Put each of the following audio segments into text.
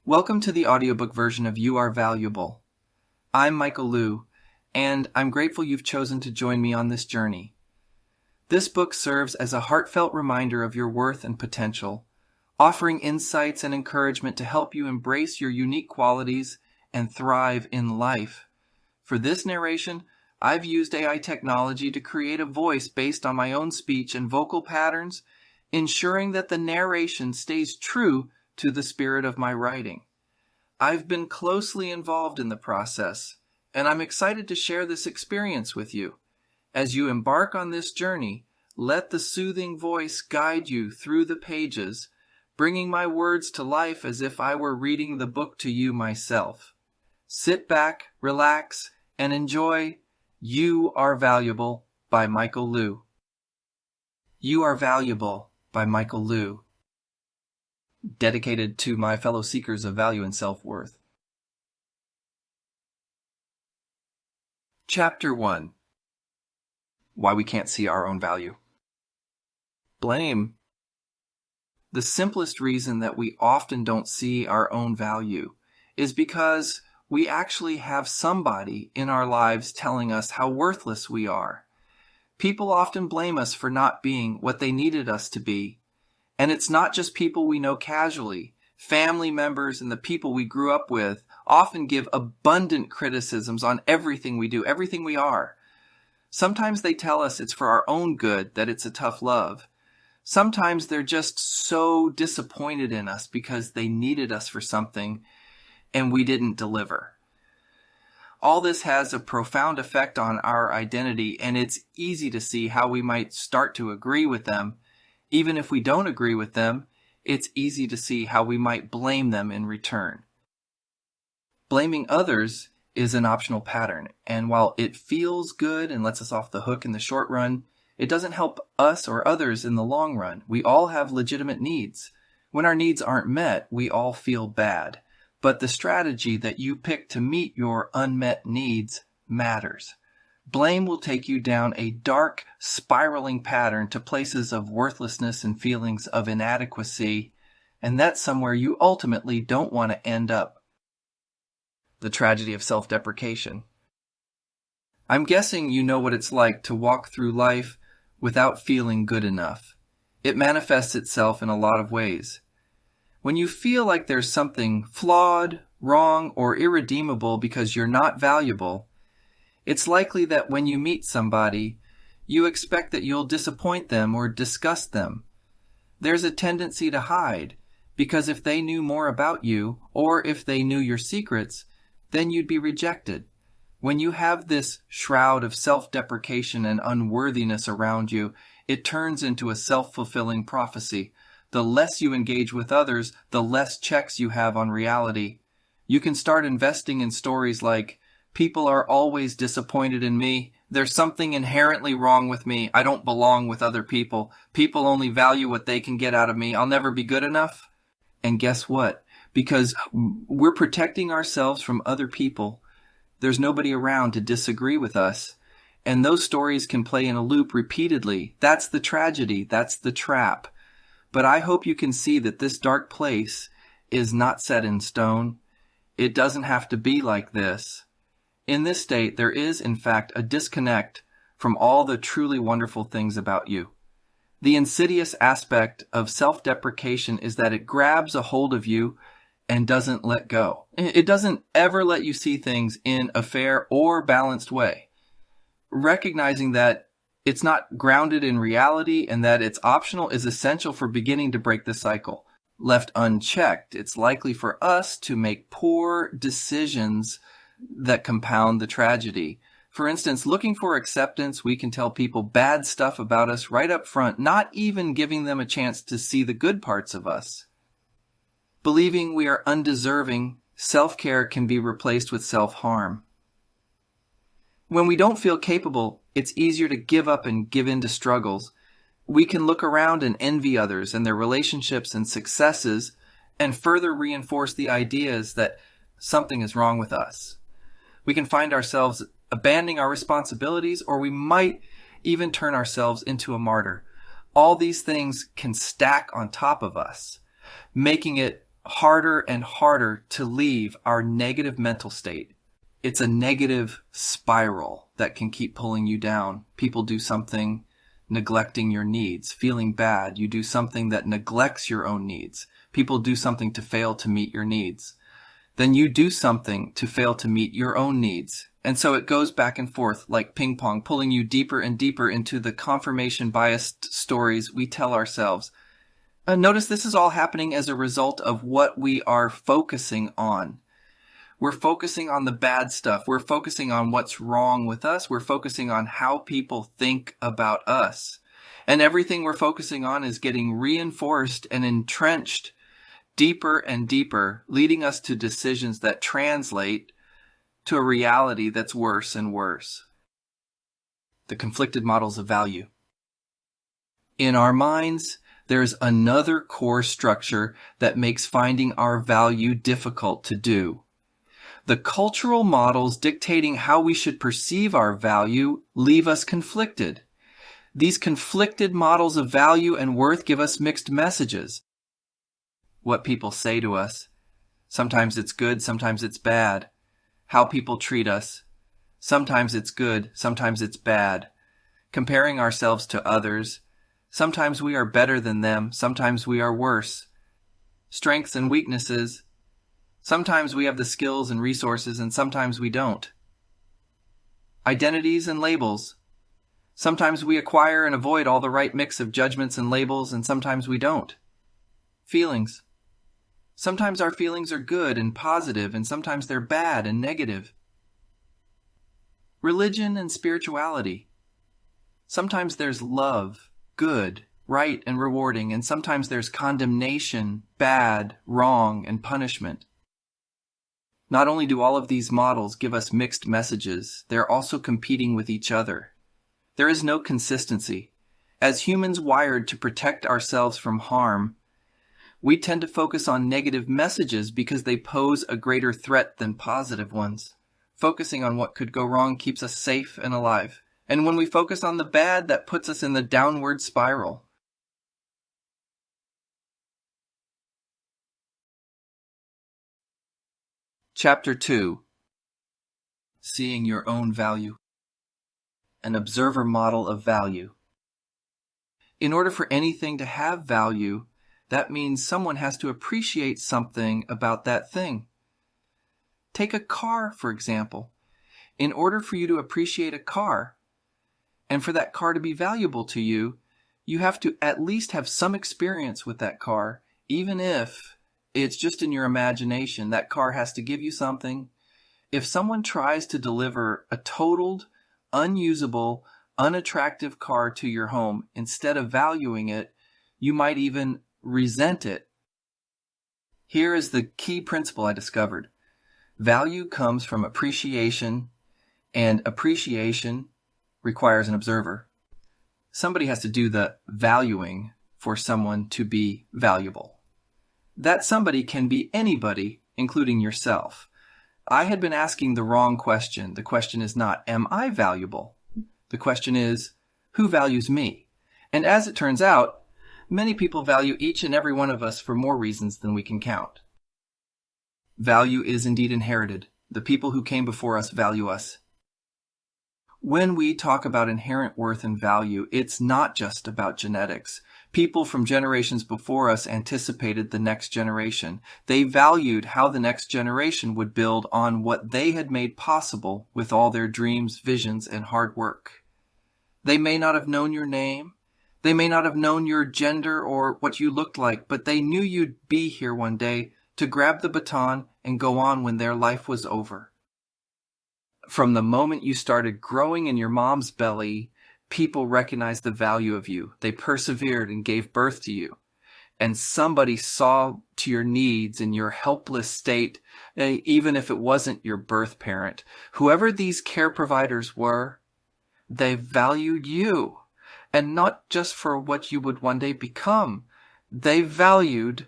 Welcome to the audiobook version of You Are Valuable. I'm Mikhael Loo, and I'm grateful you've chosen to join me on this journey. This book serves as a heartfelt reminder of your worth and potential, offering insights and encouragement to help you embrace your unique qualities and thrive in life. For this narration, I've used AI technology to create a voice based on my own speech and vocal patterns, ensuring that the narration stays true to the spirit of my writing. I've been closely involved in the process, and I'm excited to share this experience with you. As you embark on this journey, let the soothing voice guide you through the pages, bringing my words to life as if I were reading the book to you myself. Sit back, relax, and enjoy You Are Valuable by Mikhael Loo. You Are Valuable by Mikhael Loo. Dedicated to my fellow seekers of value and self-worth. Chapter 1. Why we can't see our own value. Blame. The simplest reason that we often don't see our own value is because we actually have somebody in our lives telling us how worthless we are. People often blame us for not being what they needed us to be. And it's not just people we know casually. Family members and the people we grew up with often give abundant criticisms on everything we do, everything we are. Sometimes they tell us it's for our own good, that it's a tough love. Sometimes they're just so disappointed in us because they needed us for something and we didn't deliver. All this has a profound effect on our identity, and it's easy to see how we might start to agree with them. Even if we don't agree with them, it's easy to see how we might blame them in return. Blaming others is an optional pattern, and while it feels good and lets us off the hook in the short run, it doesn't help us or others in the long run. We all have legitimate needs. When our needs aren't met, we all feel bad. But the strategy that you pick to meet your unmet needs matters. Blame will take you down a dark, spiraling pattern to places of worthlessness and feelings of inadequacy, and that's somewhere you ultimately don't want to end up. The tragedy of self-deprecation. I'm guessing you know what it's like to walk through life without feeling good enough. It manifests itself in a lot of ways. When you feel like there's something flawed, wrong, or irredeemable because you're not valuable, it's likely that when you meet somebody, you expect that you'll disappoint them or disgust them. There's a tendency to hide, because if they knew more about you, or if they knew your secrets, then you'd be rejected. When you have this shroud of self-deprecation and unworthiness around you, it turns into a self-fulfilling prophecy. The less you engage with others, the less checks you have on reality. You can start investing in stories like, people are always disappointed in me. There's something inherently wrong with me. I don't belong with other people. People only value what they can get out of me. I'll never be good enough. And guess what? Because we're protecting ourselves from other people, there's nobody around to disagree with us. And those stories can play in a loop repeatedly. That's the tragedy. That's the trap. But I hope you can see that this dark place is not set in stone. It doesn't have to be like this. In this state, there is, in fact, a disconnect from all the truly wonderful things about you. The insidious aspect of self-deprecation is that it grabs a hold of you and doesn't let go. It doesn't ever let you see things in a fair or balanced way. Recognizing that it's not grounded in reality and that it's optional is essential for beginning to break the cycle. Left unchecked, it's likely for us to make poor decisions that compound the tragedy. For instance, looking for acceptance, we can tell people bad stuff about us right up front, not even giving them a chance to see the good parts of us. Believing we are undeserving, self-care can be replaced with self-harm. When we don't feel capable, it's easier to give up and give in to struggles. We can look around and envy others and their relationships and successes and further reinforce the ideas that something is wrong with us. We can find ourselves abandoning our responsibilities, or we might even turn ourselves into a martyr. All these things can stack on top of us, making it harder and harder to leave our negative mental state. It's a negative spiral that can keep pulling you down. People do something neglecting your needs, feeling bad. You do something that neglects your own needs. People do something to fail to meet your needs. Then you do something to fail to meet your own needs. And so it goes back and forth like ping pong, pulling you deeper and deeper into the confirmation biased stories we tell ourselves. Notice this is all happening as a result of what we are focusing on. We're focusing on the bad stuff. We're focusing on what's wrong with us. We're focusing on how people think about us. And everything we're focusing on is getting reinforced and entrenched deeper and deeper, leading us to decisions that translate to a reality that's worse and worse. The conflicted models of value. In our minds, there's another core structure that makes finding our value difficult to do. The cultural models dictating how we should perceive our value leave us conflicted. These conflicted models of value and worth give us mixed messages. What people say to us. Sometimes it's good, sometimes it's bad. How people treat us. Sometimes it's good, sometimes it's bad. Comparing ourselves to others. Sometimes we are better than them, sometimes we are worse. Strengths and weaknesses. Sometimes we have the skills and resources, and sometimes we don't. Identities and labels. Sometimes we acquire and avoid all the right mix of judgments and labels, and sometimes we don't. Feelings. Sometimes our feelings are good and positive, and sometimes they're bad and negative. Religion and spirituality. Sometimes there's love, good, right, and rewarding, and sometimes there's condemnation, bad, wrong, and punishment. Not only do all of these models give us mixed messages, they're also competing with each other. There is no consistency. As humans wired to protect ourselves from harm, we tend to focus on negative messages because they pose a greater threat than positive ones. Focusing on what could go wrong keeps us safe and alive. And when we focus on the bad, that puts us in the downward spiral. Chapter 2. Seeing your own value. An observer model of value. In order for anything to have value, that means someone has to appreciate something about that thing. Take a car, for example. In order for you to appreciate a car, and for that car to be valuable to you, you have to at least have some experience with that car, even if it's just in your imagination. That car has to give you something. If someone tries to deliver a totaled, unusable, unattractive car to your home, instead of valuing it, you might even resent it. Here is the key principle I discovered. Value comes from appreciation, and appreciation requires an observer. Somebody has to do the valuing for someone to be valuable. That somebody can be anybody, including yourself. I had been asking the wrong question. The question is not, am I valuable? The question is, who values me? And as it turns out, many people value each and every one of us for more reasons than we can count. Value is indeed inherited. The people who came before us value us. When we talk about inherent worth and value, it's not just about genetics. People from generations before us anticipated the next generation. They valued how the next generation would build on what they had made possible with all their dreams, visions, and hard work. They may not have known your name. They may not have known your gender or what you looked like, but they knew you'd be here one day to grab the baton and go on when their life was over. From the moment you started growing in your mom's belly, people recognized the value of you. They persevered and gave birth to you. And somebody saw to your needs in your helpless state, even if it wasn't your birth parent. Whoever these care providers were, they valued you. And not just for what you would one day become. They valued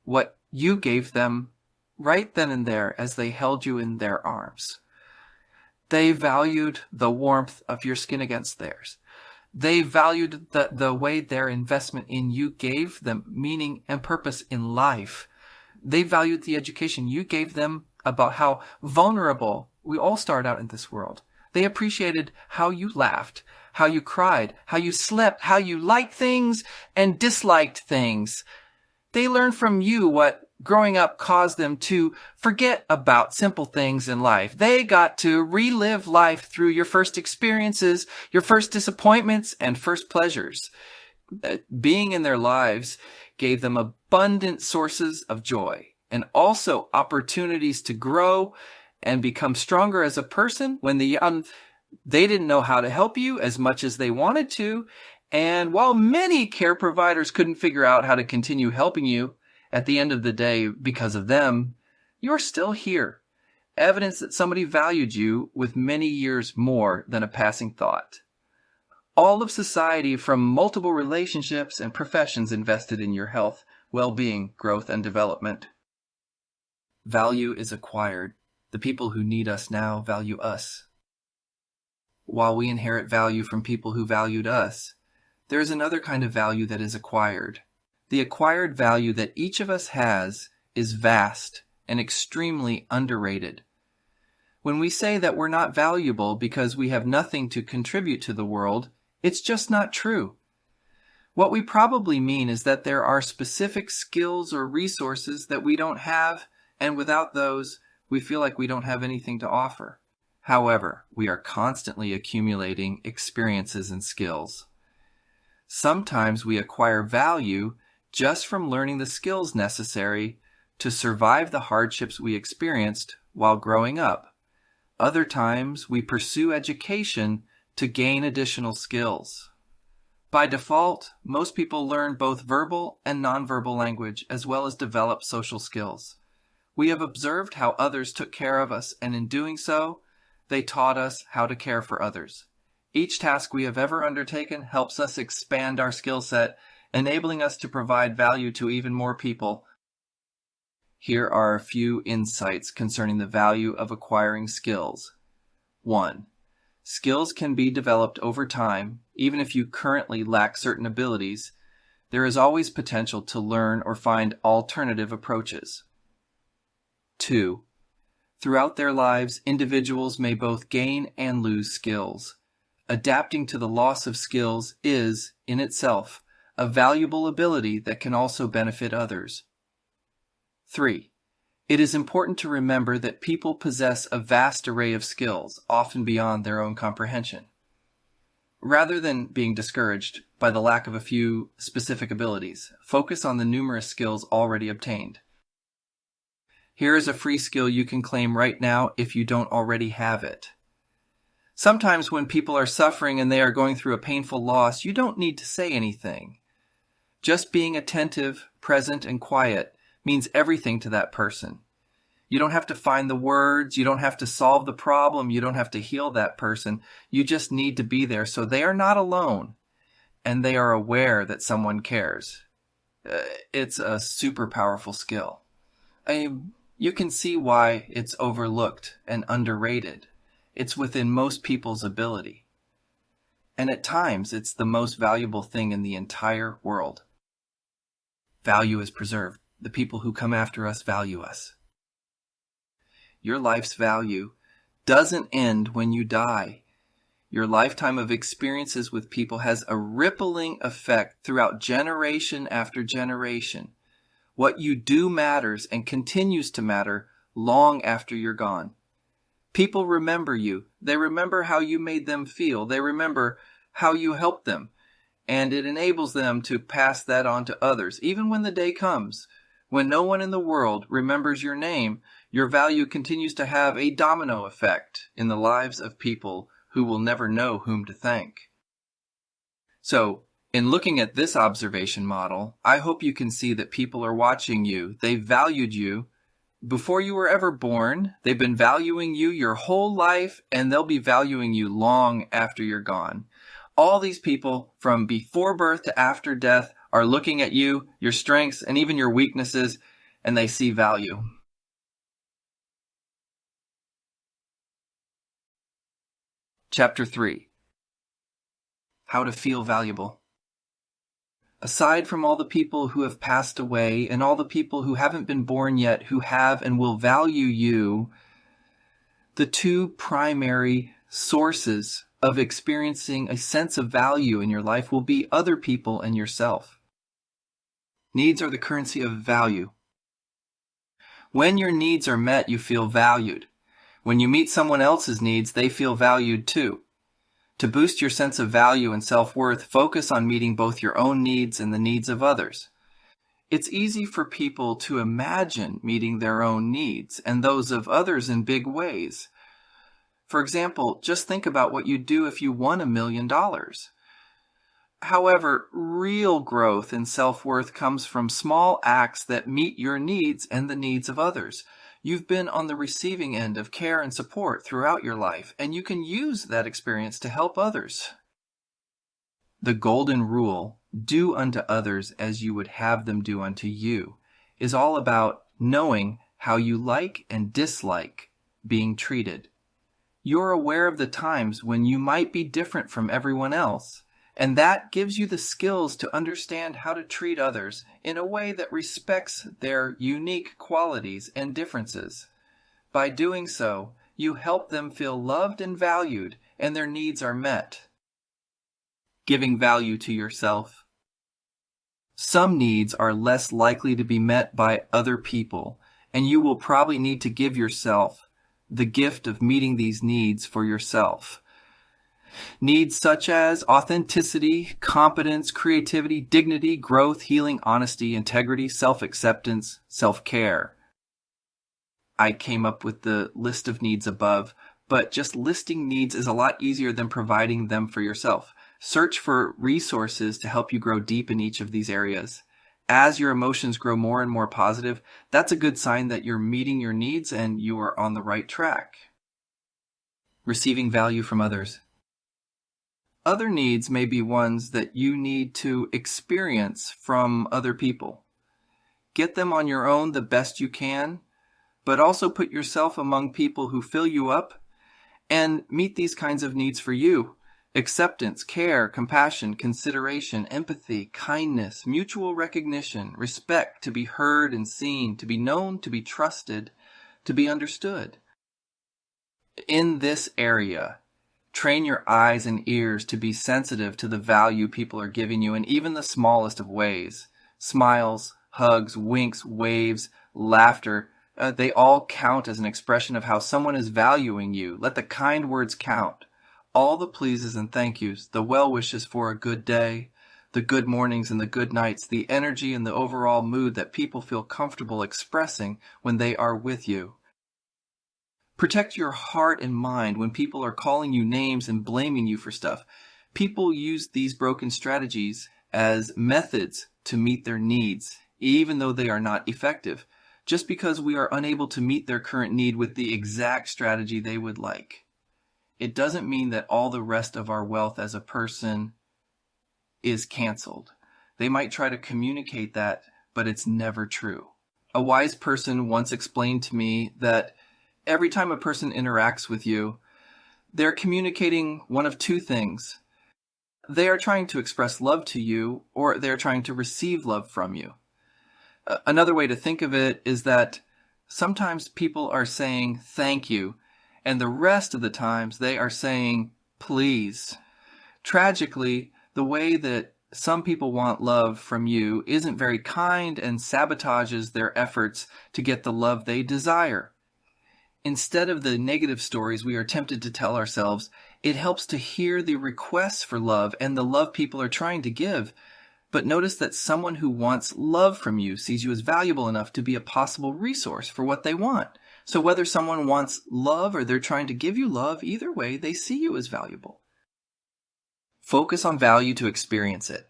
what you gave them right then and there as they held you in their arms. They valued the warmth of your skin against theirs. They valued the way their investment in you gave them meaning and purpose in life. They valued the education you gave them about how vulnerable we all start out in this world. They appreciated how you laughed, how you cried, how you slept, how you liked things and disliked things. They learned from you what growing up caused them to forget about simple things in life. They got to relive life through your first experiences, your first disappointments, and first pleasures. Being in their lives gave them abundant sources of joy and also opportunities to grow and become stronger as a person. When they didn't know how to help you as much as they wanted to. And while many care providers couldn't figure out how to continue helping you at the end of the day because of them, you're still here. Evidence that somebody valued you with many years more than a passing thought. All of society, from multiple relationships and professions, invested in your health, well-being, growth, and development. Value is acquired. The people who need us now value us. While we inherit value from people who valued us, there is another kind of value that is acquired. The acquired value that each of us has is vast and extremely underrated. When we say that we're not valuable because we have nothing to contribute to the world, it's just not true. What we probably mean is that there are specific skills or resources that we don't have, and without those, we feel like we don't have anything to offer. However, we are constantly accumulating experiences and skills. Sometimes we acquire value just from learning the skills necessary to survive the hardships we experienced while growing up. Other times we pursue education to gain additional skills. By default, most people learn both verbal and nonverbal language as well as develop social skills. We have observed how others took care of us, and in doing so, they taught us how to care for others. Each task we have ever undertaken helps us expand our skill set, enabling us to provide value to even more people. Here are a few insights concerning the value of acquiring skills. 1. Skills can be developed over time. Even if you currently lack certain abilities, there is always potential to learn or find alternative approaches. 2. Throughout their lives, individuals may both gain and lose skills. Adapting to the loss of skills is, in itself, a valuable ability that can also benefit others. 3. It is important to remember that people possess a vast array of skills, often beyond their own comprehension. Rather than being discouraged by the lack of a few specific abilities, focus on the numerous skills already obtained. Here is a free skill you can claim right now if you don't already have it. Sometimes when people are suffering and they are going through a painful loss, you don't need to say anything. Just being attentive, present, and quiet means everything to that person. You don't have to find the words, you don't have to solve the problem, you don't have to heal that person. You just need to be there so they are not alone and they are aware that someone cares. It's a super powerful skill. You can see why it's overlooked and underrated. It's within most people's ability. And at times, it's the most valuable thing in the entire world. Value is preserved. The people who come after us value us. Your life's value doesn't end when you die. Your lifetime of experiences with people has a rippling effect throughout generation after generation. What you do matters and continues to matter long after you're gone. People remember you. They remember how you made them feel. They remember how you helped them. And it enables them to pass that on to others. Even when the day comes, when no one in the world remembers your name, your value continues to have a domino effect in the lives of people who will never know whom to thank. So, in looking at this observation model, I hope you can see that people are watching you. They valued you before you were ever born. They've been valuing you your whole life, and they'll be valuing you long after you're gone. All these people, from before birth to after death, are looking at you, your strengths, and even your weaknesses, and they see value. Chapter 3. How to feel valuable. Aside from all the people who have passed away and all the people who haven't been born yet who have and will value you, the two primary sources of experiencing a sense of value in your life will be other people and yourself. Needs are the currency of value. When your needs are met, you feel valued. When you meet someone else's needs, they feel valued too. To boost your sense of value and self-worth, focus on meeting both your own needs and the needs of others. It's easy for people to imagine meeting their own needs and those of others in big ways. For example, just think about what you'd do if you won $1 million. However, real growth in self-worth comes from small acts that meet your needs and the needs of others. You've been on the receiving end of care and support throughout your life, and you can use that experience to help others. The golden rule, do unto others as you would have them do unto you, is all about knowing how you like and dislike being treated. You're aware of the times when you might be different from everyone else, and that gives you the skills to understand how to treat others in a way that respects their unique qualities and differences. By doing so, you help them feel loved and valued, and their needs are met. Giving value to yourself. Some needs are less likely to be met by other people, and you will probably need to give yourself the gift of meeting these needs for yourself. Needs such as authenticity, competence, creativity, dignity, growth, healing, honesty, integrity, self-acceptance, self-care. I came up with the list of needs above, but just listing needs is a lot easier than providing them for yourself. Search for resources to help you grow deep in each of these areas. As your emotions grow more and more positive, that's a good sign that you're meeting your needs and you are on the right track. Receiving value from others. Other needs may be ones that you need to experience from other people. Get them on your own the best you can, but also put yourself among people who fill you up and meet these kinds of needs for you. Acceptance, care, compassion, consideration, empathy, kindness, mutual recognition, respect, to be heard and seen, to be known, to be trusted, to be understood. In this area, train your eyes and ears to be sensitive to the value people are giving you in even the smallest of ways. Smiles, hugs, winks, waves, laughter, they all count as an expression of how someone is valuing you. Let the kind words count. All the pleases and thank yous, the well wishes for a good day, the good mornings and the good nights, the energy and the overall mood that people feel comfortable expressing when they are with you. Protect your heart and mind when people are calling you names and blaming you for stuff. People use these broken strategies as methods to meet their needs, even though they are not effective, just because we are unable to meet their current need with the exact strategy they would like. It doesn't mean that all the rest of our wealth as a person is canceled. They might try to communicate that, but it's never true. A wise person once explained to me that every time a person interacts with you, they're communicating one of two things. They are trying to express love to you, or they're trying to receive love from you. Another way to think of it is that sometimes people are saying thank you, and the rest of the times they are saying please. Tragically, the way that some people want love from you isn't very kind and sabotages their efforts to get the love they desire. Instead of the negative stories we are tempted to tell ourselves, it helps to hear the requests for love and the love people are trying to give. But notice that someone who wants love from you sees you as valuable enough to be a possible resource for what they want. So whether someone wants love or they're trying to give you love, either way, they see you as valuable. Focus on value to experience it.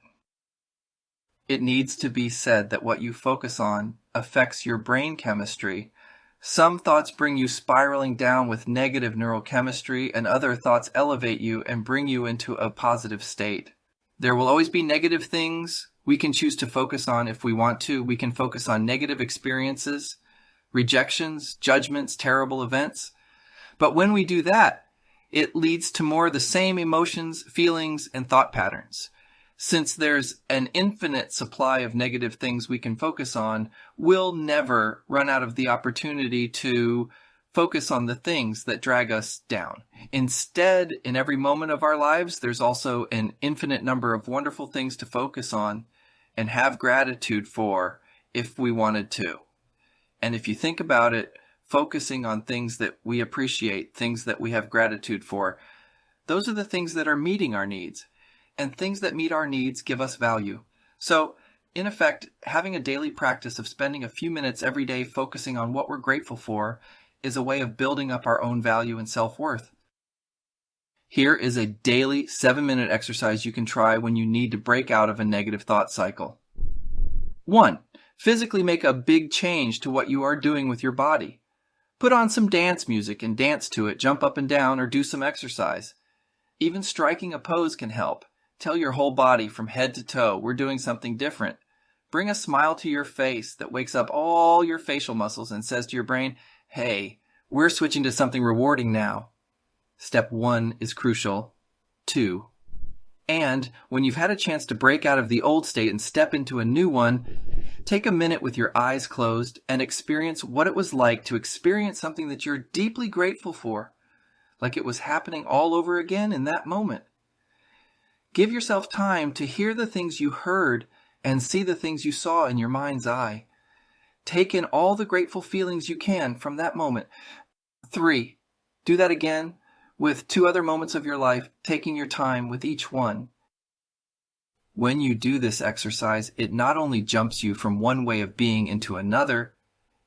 It needs to be said that what you focus on affects your brain chemistry. Some thoughts bring you spiraling down with negative neurochemistry, and other thoughts elevate you and bring you into a positive state. There will always be negative things we can choose to focus on if we want to. We can focus on negative experiences, rejections, judgments, terrible events. But when we do that, it leads to more of the same emotions, feelings, and thought patterns. Since there's an infinite supply of negative things we can focus on, we'll never run out of the opportunity to focus on the things that drag us down. Instead, in every moment of our lives, there's also an infinite number of wonderful things to focus on and have gratitude for if we wanted to. And if you think about it, focusing on things that we appreciate, things that we have gratitude for, those are the things that are meeting our needs. And things that meet our needs give us value. So, in effect, having a daily practice of spending a few minutes every day focusing on what we're grateful for is a way of building up our own value and self-worth. Here is a daily 7-minute exercise you can try when you need to break out of a negative thought cycle. 1. Physically make a big change to what you are doing with your body. Put on some dance music and dance to it, jump up and down, or do some exercise. Even striking a pose can help. Tell your whole body from head to toe, we're doing something different. Bring a smile to your face that wakes up all your facial muscles and says to your brain, hey, we're switching to something rewarding now. Step 1 is crucial. 2. And when you've had a chance to break out of the old state and step into a new one, take a minute with your eyes closed and experience what it was like to experience something that you're deeply grateful for, like it was happening all over again in that moment. Give yourself time to hear the things you heard and see the things you saw in your mind's eye. Take in all the grateful feelings you can from that moment. 3. Do that again with 2 other moments of your life, taking your time with each one. When you do this exercise, it not only jumps you from one way of being into another,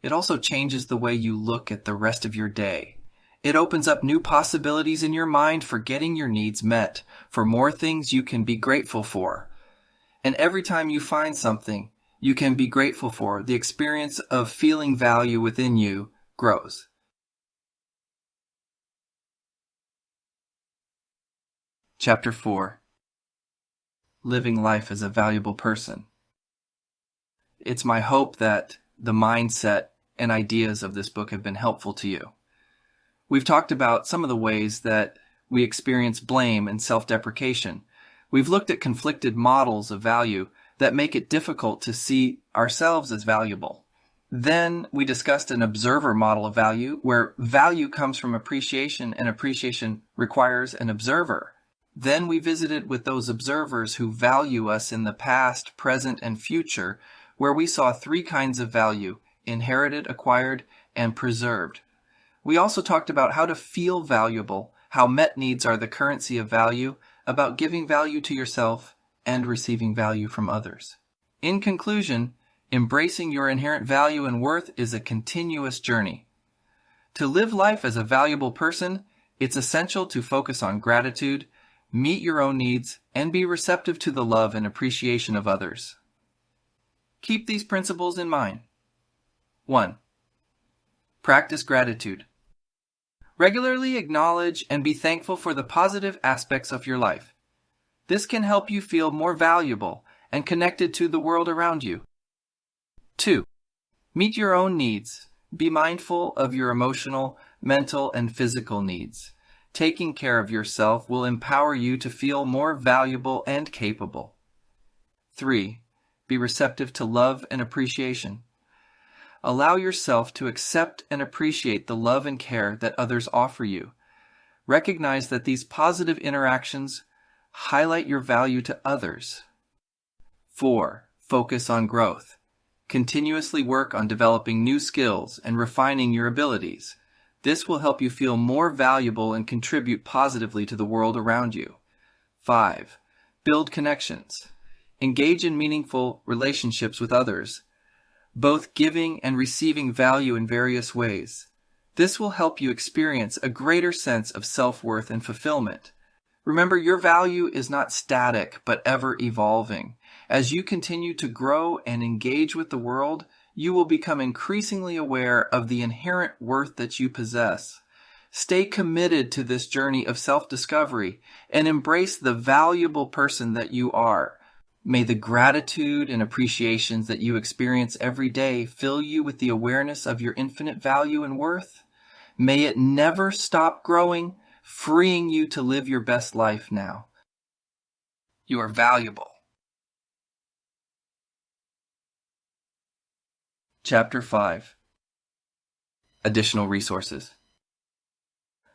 it also changes the way you look at the rest of your day. It opens up new possibilities in your mind for getting your needs met, for more things you can be grateful for. And every time you find something you can be grateful for, the experience of feeling value within you grows. Chapter 4. Living life as a valuable person. It's my hope that the mindset and ideas of this book have been helpful to you. We've talked about some of the ways that we experience blame and self-deprecation. We've looked at conflicted models of value that make it difficult to see ourselves as valuable. Then we discussed an observer model of value, where value comes from appreciation and appreciation requires an observer. Then we visited with those observers who value us in the past, present, and future, where we saw 3 kinds of value: inherited, acquired, and preserved. We also talked about how to feel valuable, how met needs are the currency of value, about giving value to yourself, and receiving value from others. In conclusion, embracing your inherent value and worth is a continuous journey. To live life as a valuable person, it's essential to focus on gratitude, meet your own needs, and be receptive to the love and appreciation of others. Keep these principles in mind. 1. Practice gratitude. Regularly acknowledge and be thankful for the positive aspects of your life. This can help you feel more valuable and connected to the world around you. 2. Meet your own needs. Be mindful of your emotional, mental, and physical needs. Taking care of yourself will empower you to feel more valuable and capable. 3. Be receptive to love and appreciation. Allow yourself to accept and appreciate the love and care that others offer you. Recognize that these positive interactions highlight your value to others. 4. Focus on growth. Continuously work on developing new skills and refining your abilities. This will help you feel more valuable and contribute positively to the world around you. 5. Build connections. Engage in meaningful relationships with others, both giving and receiving value in various ways. This will help you experience a greater sense of self-worth and fulfillment. Remember, your value is not static, but ever evolving. As you continue to grow and engage with the world, you will become increasingly aware of the inherent worth that you possess. Stay committed to this journey of self-discovery and embrace the valuable person that you are. May the gratitude and appreciations that you experience every day fill you with the awareness of your infinite value and worth. May it never stop growing, freeing you to live your best life now. You are valuable. Chapter 5. Additional resources.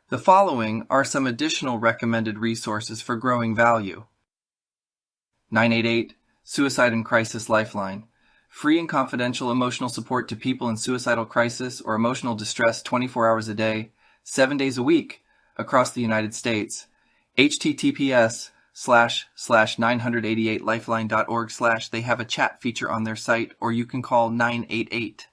The following are some additional recommended resources for growing value. 988 Suicide and Crisis Lifeline. Free and confidential emotional support to people in suicidal crisis or emotional distress 24 hours a day, 7 days a week, across the United States. https://988lifeline.org/ they have a chat feature on their site, or you can call 988.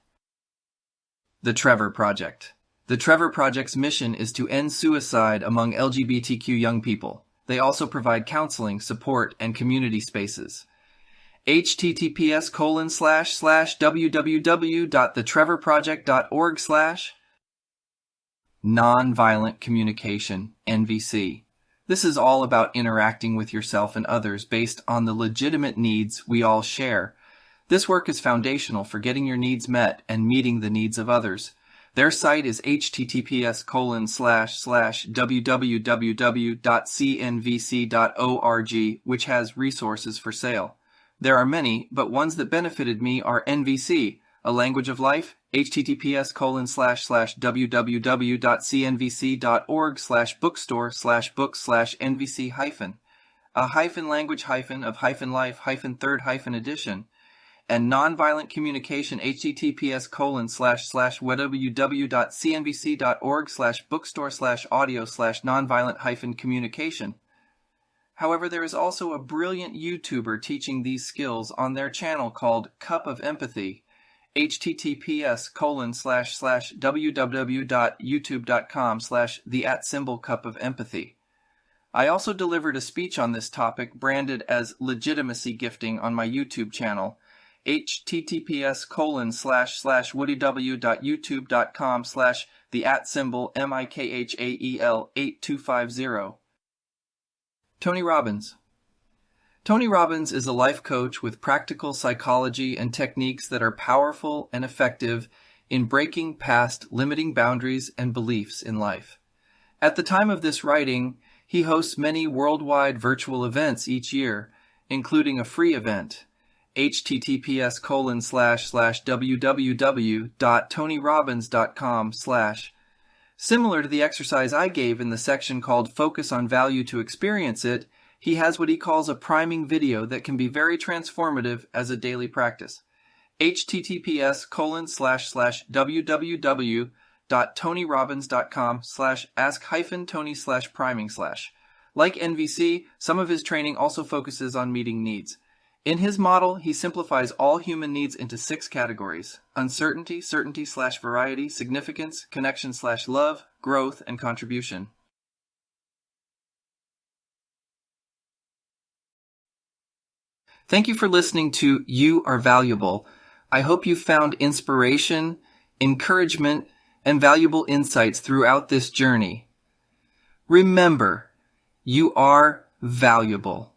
The Trevor Project. The Trevor Project's mission is to end suicide among LGBTQ young people. They also provide counseling, support, and community spaces. https://www.thetrevorproject.org/ Nonviolent Communication, NVC. This is all about interacting with yourself and others based on the legitimate needs we all share. This work is foundational for getting your needs met and meeting the needs of others. Their site is https://www.cnvc.org, which has resources for sale. There are many, but ones that benefited me are NVC, A Language of Life, https://www.cnvc.org/bookstore/book/nvc- a language of life third edition, and Nonviolent Communication, https://www.cnvc.org/bookstore/audio/nonviolent-communication. However, there is also a brilliant YouTuber teaching these skills on their channel called Cup of Empathy, https://www.youtube.com/the@cup of empathy. I also delivered a speech on this topic branded as legitimacy gifting on my YouTube channel, https://www.youtube.com/the@Mikhael 8250. Tony Robbins is a life coach with practical psychology and techniques that are powerful and effective in breaking past limiting boundaries and beliefs in life. At the time of this writing, he hosts many worldwide virtual events each year, including a free event, https://www.tonyrobbins.com/. Similar to the exercise I gave in the section called Focus on Value to Experience It, he has what he calls a priming video that can be very transformative as a daily practice. https://www.tonyrobbins.com/ask-tony/priming/. Like NVC, some of his training also focuses on meeting needs. In his model, he simplifies all human needs into 6 categories: uncertainty, certainty/variety, significance, connection/love, growth, and contribution. Thank you for listening to You Are Valuable. I hope you found inspiration, encouragement, and valuable insights throughout this journey. Remember, you are valuable.